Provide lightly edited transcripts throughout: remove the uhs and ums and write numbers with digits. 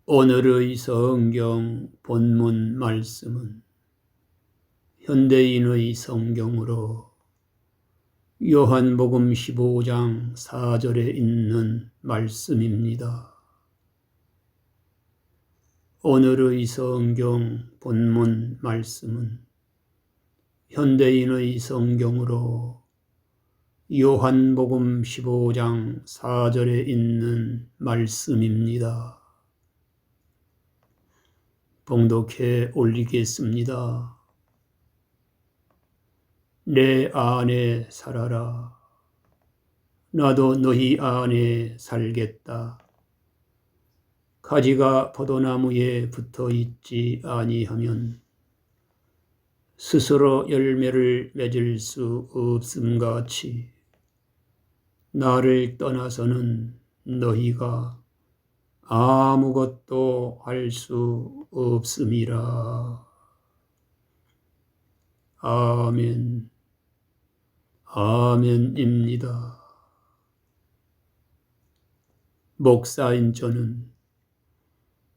오늘의 성경 본문 말씀은 현대인의 성경으로 요한복음 15장 4절에 있는 말씀입니다. 오늘의 성경 본문 말씀은 현대인의 성경으로 요한복음 15장 4절에 있는 말씀입니다. 봉독해 올리겠습니다. 내 안에 살아라. 나도 너희 안에 살겠다. 가지가 포도나무에 붙어 있지 아니하면 스스로 열매를 맺을 수 없음같이 나를 떠나서는 너희가 아무것도 할 수 없음이라. 아멘. 아멘입니다. 목사인 저는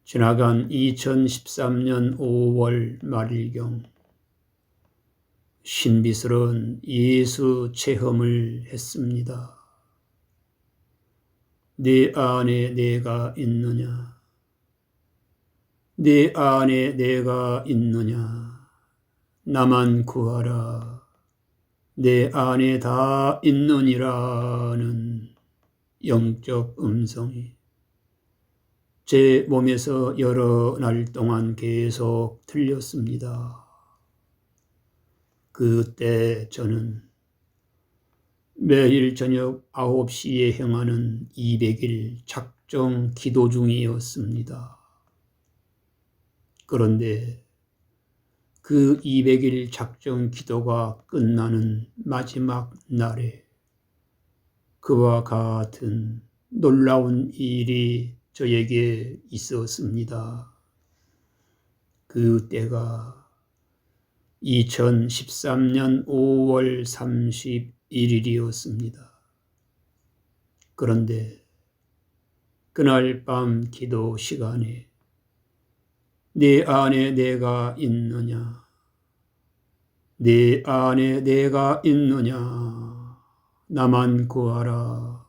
지나간 2013년 5월 말일경 신비스러운 예수 체험을 했습니다. 내 안에 내가 있느냐? 내 안에 내가 있느냐? 나만 구하라. 내 안에 다 있느니라는 영적 음성이 제 몸에서 여러 날 동안 계속 들렸습니다. 그때 저는 매일 저녁 9시에 행하는 200일 작정 기도 중이었습니다. 그런데 그 200일 작정 기도가 끝나는 마지막 날에 그와 같은 놀라운 일이 저에게 있었습니다. 그 때가 2013년 5월 31일이었습니다. 그런데 그날 밤 기도 시간에 내 안에 내가 있느냐? 내 안에 내가 있느냐? 나만 구하라.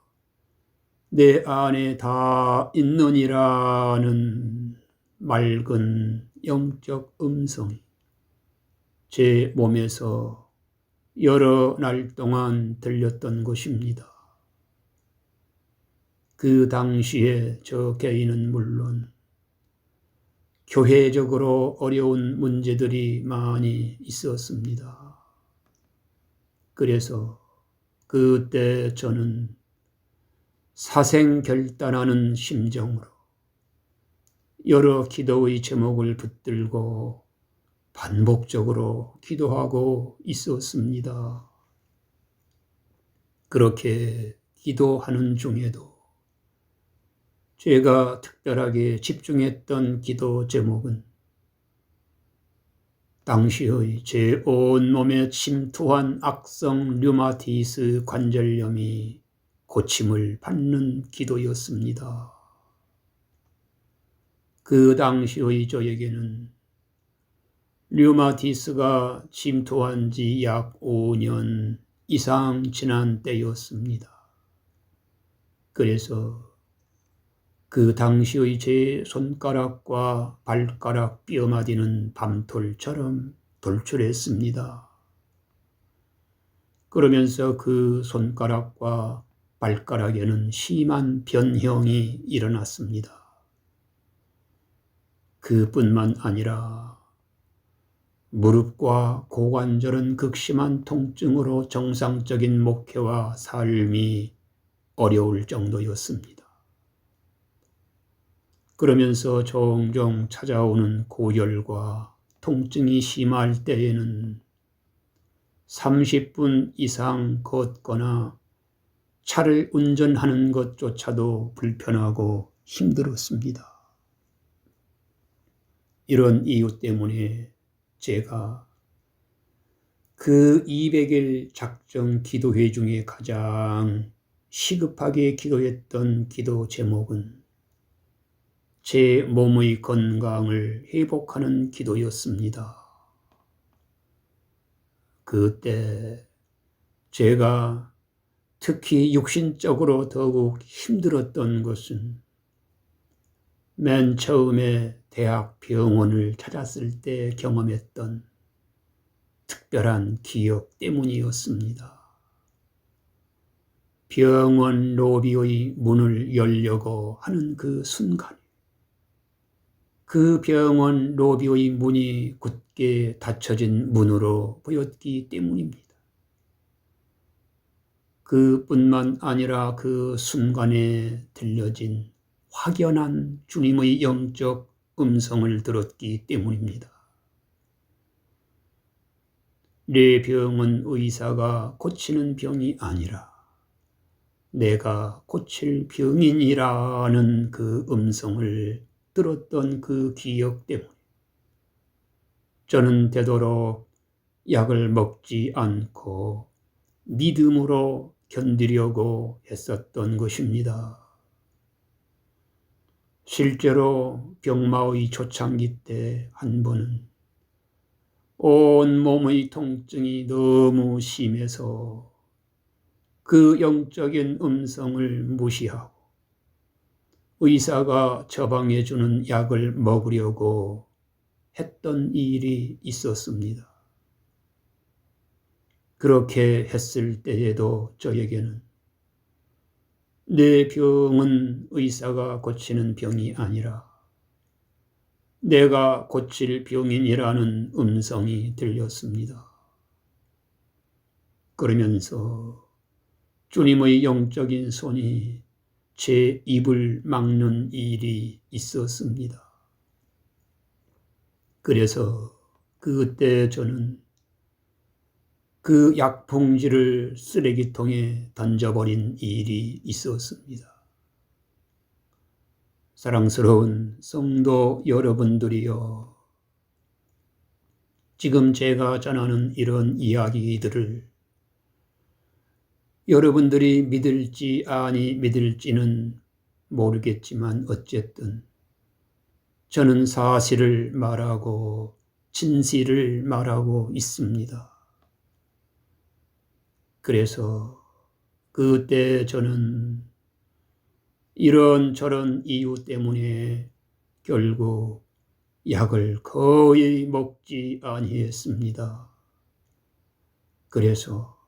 내 안에 다 있느니라는 맑은 영적 음성이 제 몸에서 여러 날 동안 들렸던 것입니다. 그 당시에 저 개인은 물론 교회적으로 어려운 문제들이 많이 있었습니다. 그래서 그때 저는 사생결단하는 심정으로 여러 기도의 제목을 붙들고 반복적으로 기도하고 있었습니다. 그렇게 기도하는 중에도 제가 특별하게 집중했던 기도 제목은 당시의 제 온몸에 침투한 악성 류마티스 관절염이 고침을 받는 기도였습니다. 그 당시의 저에게는 류마티스가 침투한 지 약 5년 이상 지난 때였습니다. 그래서 그 당시의 제 손가락과 발가락 뼈마디는 밤톨처럼 돌출했습니다. 그러면서 그 손가락과 발가락에는 심한 변형이 일어났습니다. 그뿐만 아니라 무릎과 고관절은 극심한 통증으로 정상적인 목회와 삶이 어려울 정도였습니다. 그러면서 종종 찾아오는 고열과 통증이 심할 때에는 30분 이상 걷거나 차를 운전하는 것조차도 불편하고 힘들었습니다. 이런 이유 때문에 제가 그 200일 작정 기도회 중에 가장 시급하게 기도했던 기도 제목은 제 몸의 건강을 회복하는 기도였습니다. 그때 제가 특히 육신적으로 더욱 힘들었던 것은 맨 처음에 대학 병원을 찾았을 때 경험했던 특별한 기억 때문이었습니다. 병원 로비의 문을 열려고 하는 그 순간, 그 병원 로비의 문이 굳게 닫혀진 문으로 보였기 때문입니다. 그뿐만 아니라 그 순간에 들려진 확연한 주님의 영적 음성을 들었기 때문입니다. 내 병은 의사가 고치는 병이 아니라 내가 고칠 병인이라는 그 음성을 들었던 그 기억 때문에 저는 되도록 약을 먹지 않고 믿음으로 견디려고 했었던 것입니다. 실제로 병마의 초창기 때 한 번은 온 몸의 통증이 너무 심해서 그 영적인 음성을 무시하고 의사가 처방해주는 약을 먹으려고 했던 일이 있었습니다. 그렇게 했을 때에도 저에게는 내 병은 의사가 고치는 병이 아니라 내가 고칠 병인이라는 음성이 들렸습니다. 그러면서 주님의 영적인 손이 제 입을 막는 일이 있었습니다. 그래서 그때 저는 그 약봉지를 쓰레기통에 던져버린 일이 있었습니다. 사랑스러운 성도 여러분들이여, 지금 제가 전하는 이런 이야기들을 여러분들이 믿을지 아니 믿을지는 모르겠지만 어쨌든 저는 사실을 말하고 진실을 말하고 있습니다. 그래서 그때 저는 이런저런 이유 때문에 결국 약을 거의 먹지 아니했습니다. 그래서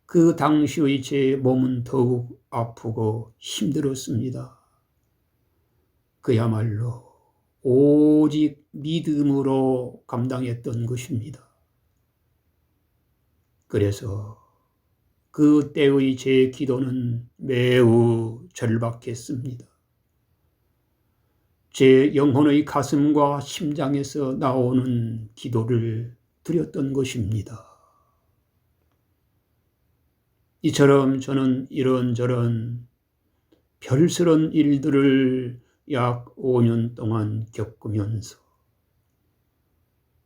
그 당시의 제 몸은 더욱 아프고 힘들었습니다. 그야말로 오직 믿음으로 감당했던 것입니다. 그래서 그때의 제 기도는 매우 절박했습니다. 제 영혼의 가슴과 심장에서 나오는 기도를 드렸던 것입니다. 이처럼 저는 이런저런 별스런 일들을 약 5년 동안 겪으면서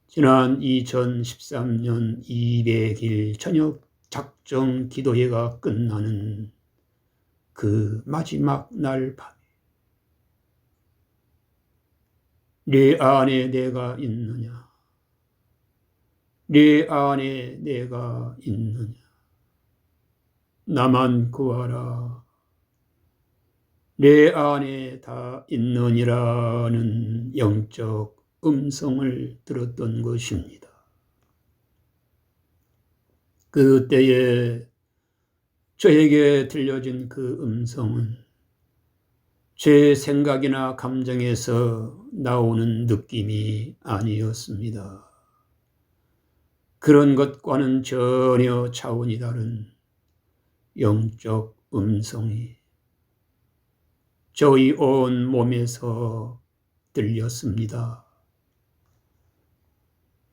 지난 2013년 200일 저녁 작정 기도회가 끝나는 그 마지막 날 밤에 내 안에 내가 있느냐? 내 안에 내가 있느냐? 나만 구하라. 내 안에 다 있느니라는 영적 음성을 들었던 것입니다. 그때에 저에게 들려진 그 음성은 제 생각이나 감정에서 나오는 느낌이 아니었습니다. 그런 것과는 전혀 차원이 다른 영적 음성이 저희 온 몸에서 들렸습니다.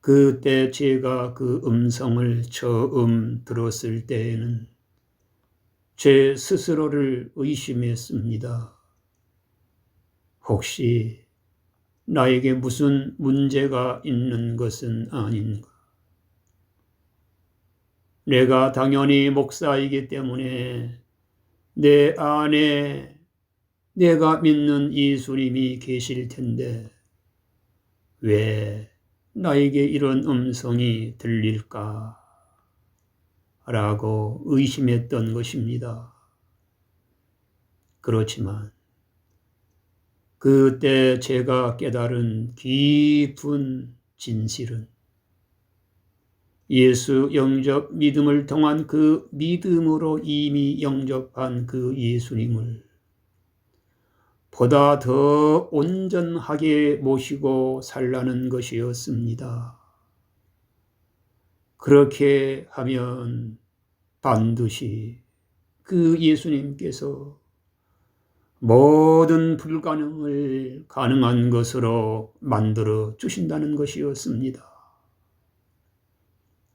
그때 제가 그 음성을 처음 들었을 때에는 제 스스로를 의심했습니다. 혹시 나에게 무슨 문제가 있는 것은 아닌가? 내가 당연히 목사이기 때문에 내 안에 내가 믿는 예수님이 계실 텐데 왜 나에게 이런 음성이 들릴까? 라고 의심했던 것입니다. 그렇지만 그때 제가 깨달은 깊은 진실은 예수 영접 믿음을 통한 그 믿음으로 이미 영접한 그 예수님을 보다 더 온전하게 모시고 살라는 것이었습니다. 그렇게 하면 반드시 그 예수님께서 모든 불가능을 가능한 것으로 만들어 주신다는 것이었습니다.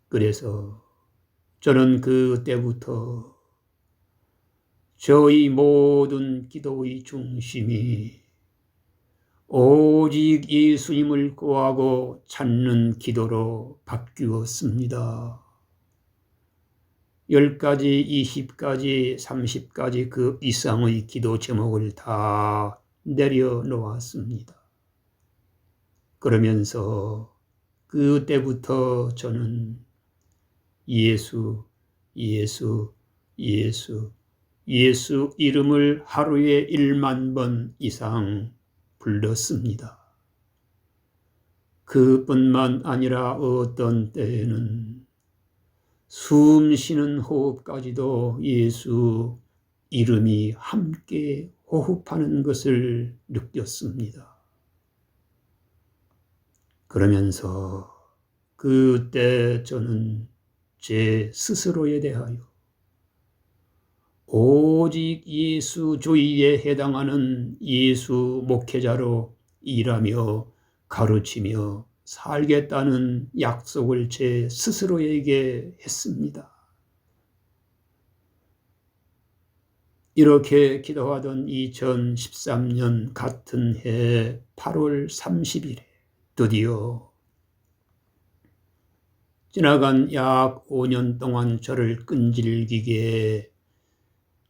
그래서 저는 그때부터 저희 모든 기도의 중심이 오직 예수님을 구하고 찾는 기도로 바뀌었습니다. 10가지, 20가지, 30가지 그 이상의 기도 제목을 다 내려놓았습니다. 그러면서 그때부터 저는 예수, 예수, 예수, 예수 이름을 하루에 1만 번 이상 불렀습니다. 그뿐만 아니라 어떤 때에는 숨 쉬는 호흡까지도 예수 이름이 함께 호흡하는 것을 느꼈습니다. 그러면서 그때 저는 제 스스로에 대하여 오직 예수주의에 해당하는 예수 목회자로 일하며 가르치며 살겠다는 약속을 제 스스로에게 했습니다. 이렇게 기도하던 2013년 같은 해 8월 30일에 드디어 지나간 약 5년 동안 저를 끈질기게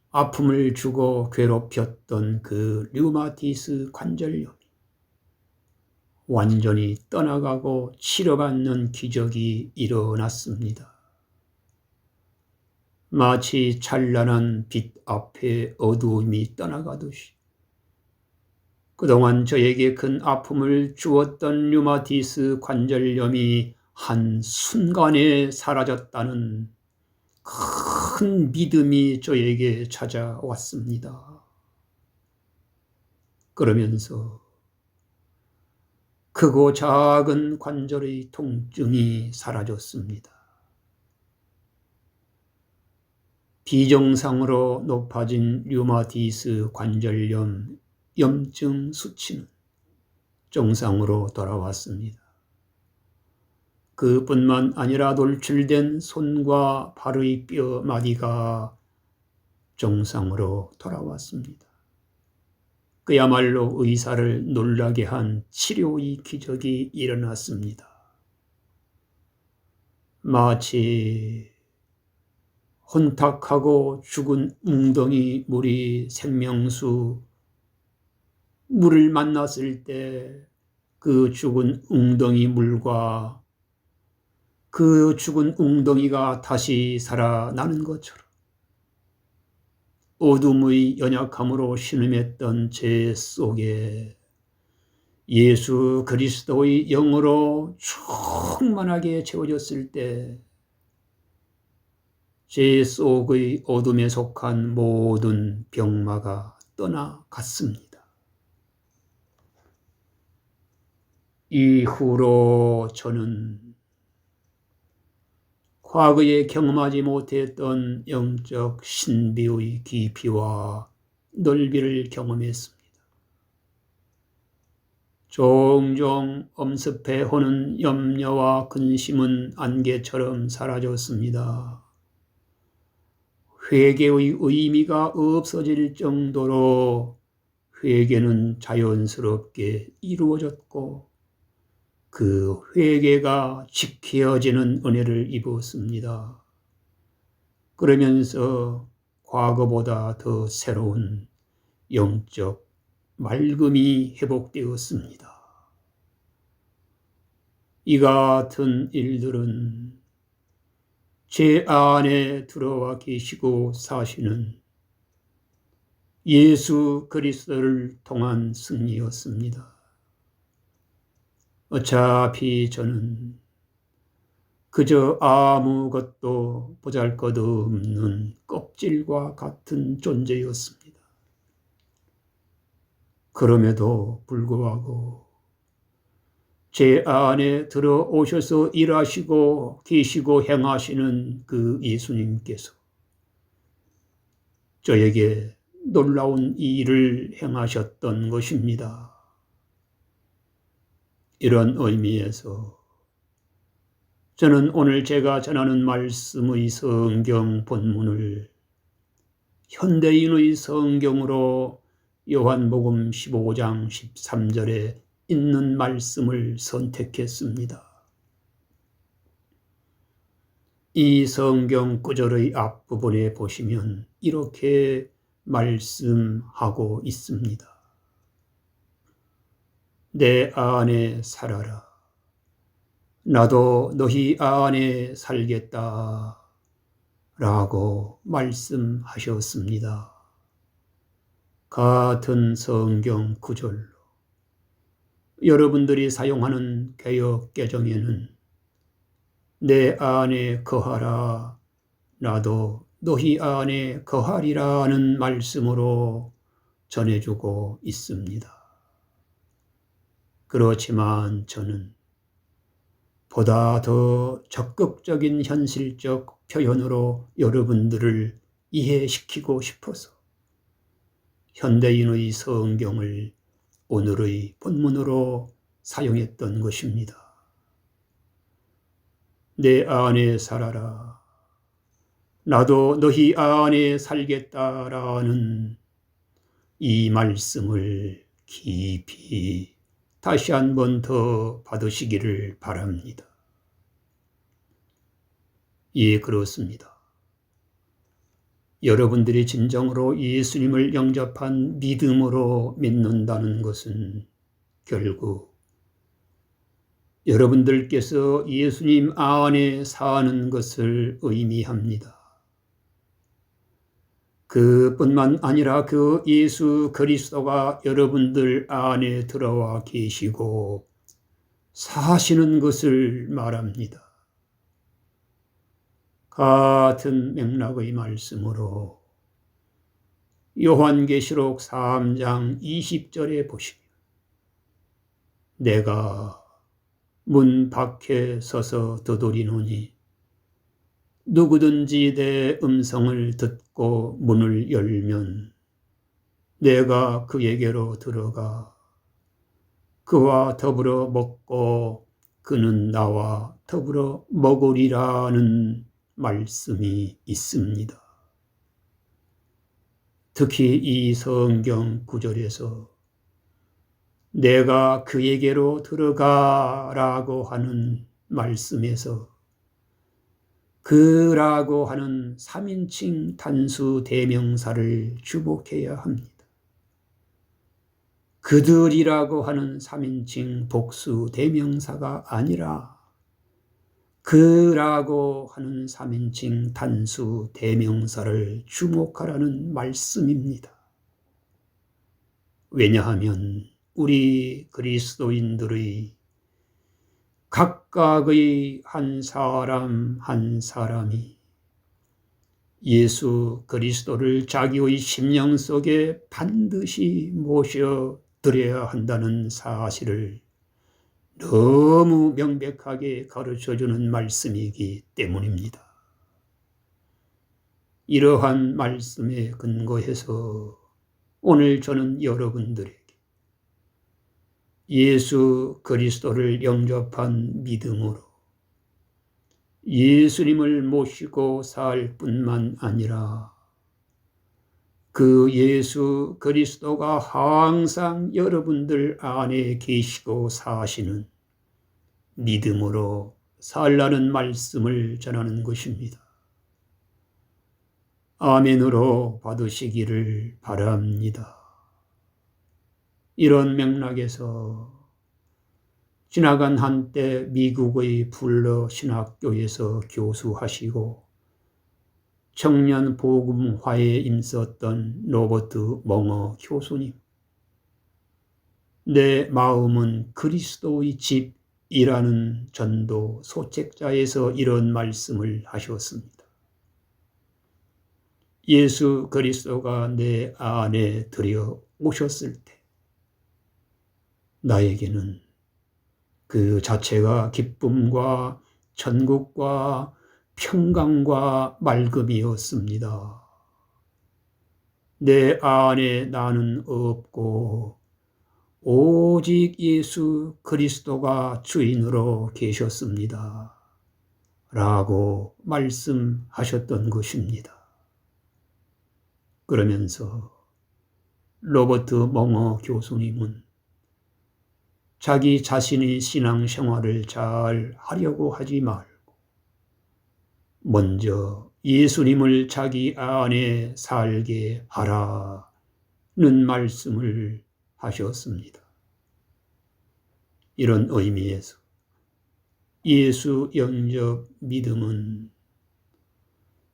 아픔을 주고 괴롭혔던 그 류마티스 관절염이 완전히 떠나가고 치료받는 기적이 일어났습니다. 마치 찬란한 빛 앞에 어두움이 떠나가듯이 그동안 저에게 큰 아픔을 주었던 류마티스 관절염이 한순간에 사라졌다는 큰 믿음이 저에게 찾아왔습니다. 그러면서 크고 작은 관절의 통증이 사라졌습니다. 비정상으로 높아진 류마티스 관절염 염증 수치는 정상으로 돌아왔습니다. 그뿐만 아니라 돌출된 손과 발의 뼈 마디가 정상으로 돌아왔습니다. 그야말로 의사를 놀라게 한 치료의 기적이 일어났습니다. 마치 혼탁하고 죽은 웅덩이 물이 생명수 물을 만났을 때 그 죽은 웅덩이 물과 그 죽은 웅덩이가 다시 살아나는 것처럼 어둠의 연약함으로 신음했던 제 속에 예수 그리스도의 영으로 충만하게 채워졌을 때 제 속의 어둠에 속한 모든 병마가 떠나갔습니다. 이후로 저는 과거에 경험하지 못했던 영적 신비의 깊이와 넓이를 경험했습니다. 종종 엄습해 오는 염려와 근심은 안개처럼 사라졌습니다. 회개의 의미가 없어질 정도로 회개는 자연스럽게 이루어졌고 그 회개가 지켜지는 은혜를 입었습니다. 그러면서 과거보다 더 새로운 영적 맑음이 회복되었습니다. 이 같은 일들은 제 안에 들어와 계시고 사시는 예수 그리스도를 통한 승리였습니다. 어차피 저는 그저 아무것도 보잘것없는 껍질과 같은 존재였습니다. 그럼에도 불구하고 제 안에 들어오셔서 일하시고 계시고 행하시는 그 예수님께서 저에게 놀라운 일을 행하셨던 것입니다. 이런 의미에서 저는 오늘 제가 전하는 말씀의 성경 본문을 현대인의 성경으로 요한복음 15장 13절에 있는 말씀을 선택했습니다. 이 성경 구절의 앞부분에 보시면 이렇게 말씀하고 있습니다. 내 안에 살아라. 나도 너희 안에 살겠다. 라고 말씀하셨습니다. 같은 성경 구절로 여러분들이 사용하는 개역 개정에는 내 안에 거하라. 나도 너희 안에 거하리라는 말씀으로 전해주고 있습니다. 그렇지만 저는 보다 더 적극적인 현실적 표현으로 여러분들을 이해시키고 싶어서 현대인의 성경을 오늘의 본문으로 사용했던 것입니다. 내 안에 살아라. 나도 너희 안에 살겠다라는 이 말씀을 깊이 다시 한 번 더 받으시기를 바랍니다. 예, 그렇습니다. 여러분들이 진정으로 예수님을 영접한 믿음으로 믿는다는 것은 결국 여러분들께서 예수님 안에 사는 것을 의미합니다. 그뿐만 아니라 그 예수 그리스도가 여러분들 안에 들어와 계시고 사시는 것을 말합니다. 같은 맥락의 말씀으로 요한계시록 3장 20절에 보시면 내가 문 밖에 서서 두드리노니 누구든지 내 음성을 듣고 문을 열면 내가 그에게로 들어가 그와 더불어 먹고 그는 나와 더불어 먹으리라는 말씀이 있습니다. 특히 이 성경 구절에서 내가 그에게로 들어가라고 하는 말씀에서 그라고 하는 3인칭 단수 대명사를 주목해야 합니다. 그들이라고 하는 3인칭 복수 대명사가 아니라 그라고 하는 3인칭 단수 대명사를 주목하라는 말씀입니다. 왜냐하면 우리 그리스도인들의 각각의 한 사람 한 사람이 예수 그리스도를 자기의 심령 속에 반드시 모셔드려야 한다는 사실을 너무 명백하게 가르쳐주는 말씀이기 때문입니다. 이러한 말씀에 근거해서 오늘 저는 여러분들에게 예수 그리스도를 영접한 믿음으로 예수님을 모시고 살 뿐만 아니라 그 예수 그리스도가 항상 여러분들 안에 계시고 사시는 믿음으로 살라는 말씀을 전하는 것입니다. 아멘으로 받으시기를 바랍니다. 이런 맥락에서 지나간 한때 미국의 불러 신학교에서 교수하시고 청년 복음화에 힘썼던 로버트 멍어 교수님, 내 마음은 그리스도의 집이라는 전도 소책자에서 이런 말씀을 하셨습니다. 예수 그리스도가 내 안에 들여오셨을 때 나에게는 그 자체가 기쁨과 천국과 평강과 맑음이었습니다. 내 안에 나는 없고 오직 예수 그리스도가 주인으로 계셨습니다. 라고 말씀하셨던 것입니다. 그러면서 로버트 멍어 교수님은 자기 자신의 신앙생활을 잘 하려고 하지 말고 먼저 예수님을 자기 안에 살게 하라는 말씀을 하셨습니다. 이런 의미에서 예수 영접 믿음은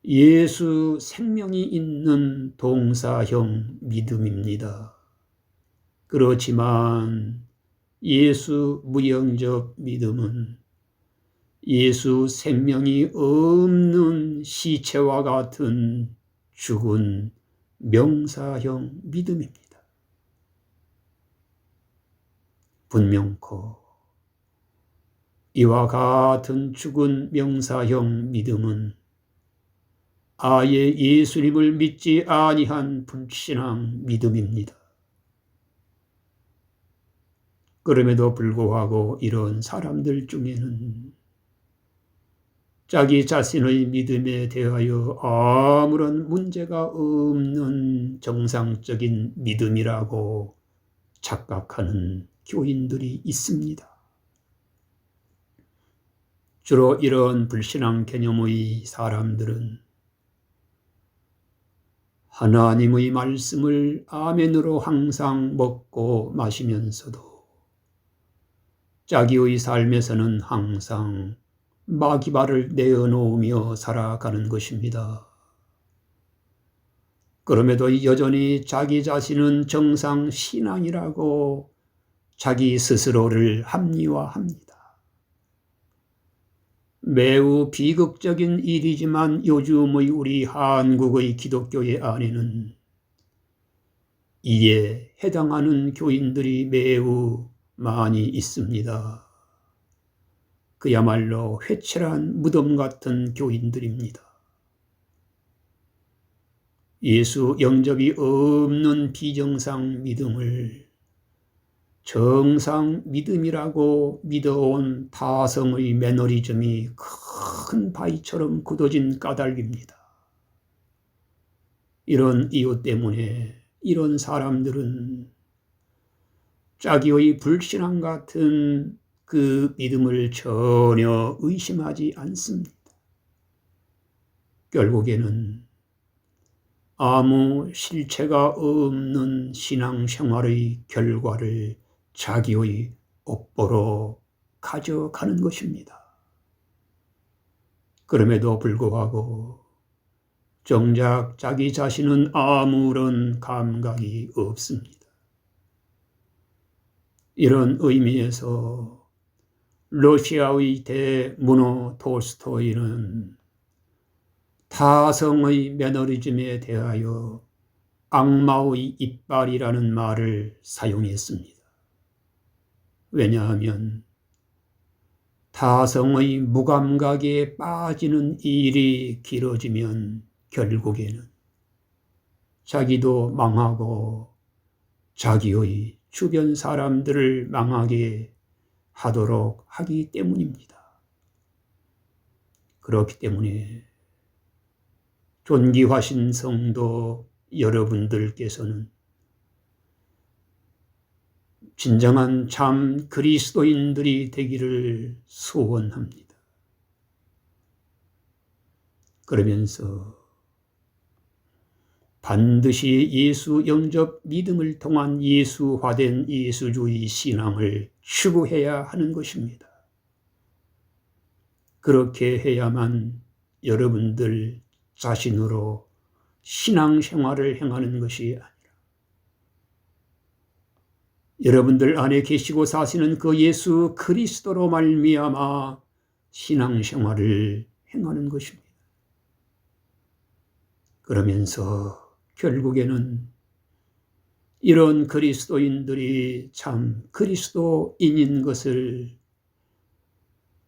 예수 생명이 있는 동사형 믿음입니다. 그렇지만 예수 무영접 믿음은 예수 생명이 없는 시체와 같은 죽은 명사형 믿음입니다. 분명코 이와 같은 죽은 명사형 믿음은 아예 예수님을 믿지 아니한 불신앙 믿음입니다. 그럼에도 불구하고 이런 사람들 중에는 자기 자신의 믿음에 대하여 아무런 문제가 없는 정상적인 믿음이라고 착각하는 교인들이 있습니다. 주로 이런 불신앙 개념의 사람들은 하나님의 말씀을 아멘으로 항상 먹고 마시면서도 자기의 삶에서는 항상 마귀발을 내어놓으며 살아가는 것입니다. 그럼에도 여전히 자기 자신은 정상 신앙이라고 자기 스스로를 합리화합니다. 매우 비극적인 일이지만 요즘의 우리 한국의 기독교회 안에는 이에 해당하는 교인들이 매우 많이 있습니다. 그야말로 회칠한 무덤 같은 교인들입니다. 예수 영접이 없는 비정상 믿음을 정상 믿음이라고 믿어온 타성의 매너리즘이 큰 바위처럼 굳어진 까닭입니다. 이런 이유 때문에 이런 사람들은 자기의 불신앙 같은 그 믿음을 전혀 의심하지 않습니다. 결국에는 아무 실체가 없는 신앙생활의 결과를 자기의 업보로 가져가는 것입니다. 그럼에도 불구하고 정작 자기 자신은 아무런 감각이 없습니다. 이런 의미에서 러시아의 대문호 톨스토이는 타성의 매너리즘에 대하여 악마의 이빨이라는 말을 사용했습니다. 왜냐하면 타성의 무감각에 빠지는 일이 길어지면 결국에는 자기도 망하고 자기의 주변 사람들을 망하게 하도록 하기 때문입니다. 그렇기 때문에 존귀하신 성도 여러분들께서는 진정한 참 그리스도인들이 되기를 소원합니다. 그러면서 반드시 예수 영접 믿음을 통한 예수화된 예수주의 신앙을 추구해야 하는 것입니다. 그렇게 해야만 여러분들 자신으로 신앙생활을 행하는 것이 아니라 여러분들 안에 계시고 사시는 그 예수 그리스도로 말미암아 신앙생활을 행하는 것입니다. 그러면서 결국에는 이런 그리스도인들이 참 그리스도인인 것을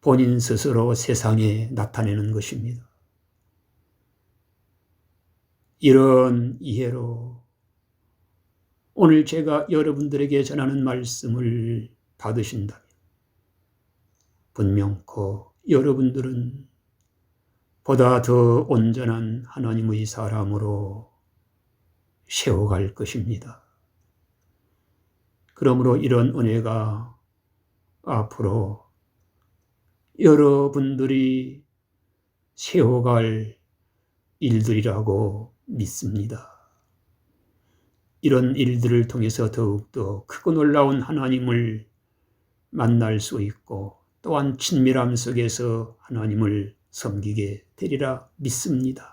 본인 스스로 세상에 나타내는 것입니다. 이런 이해로 오늘 제가 여러분들에게 전하는 말씀을 받으신다면 분명코 여러분들은 보다 더 온전한 하나님의 사람으로 세워갈 것입니다. 그러므로 이런 은혜가 앞으로 여러분들이 세워갈 일들이라고 믿습니다. 이런 일들을 통해서 더욱더 크고 놀라운 하나님을 만날 수 있고 또한 친밀함 속에서 하나님을 섬기게 되리라 믿습니다.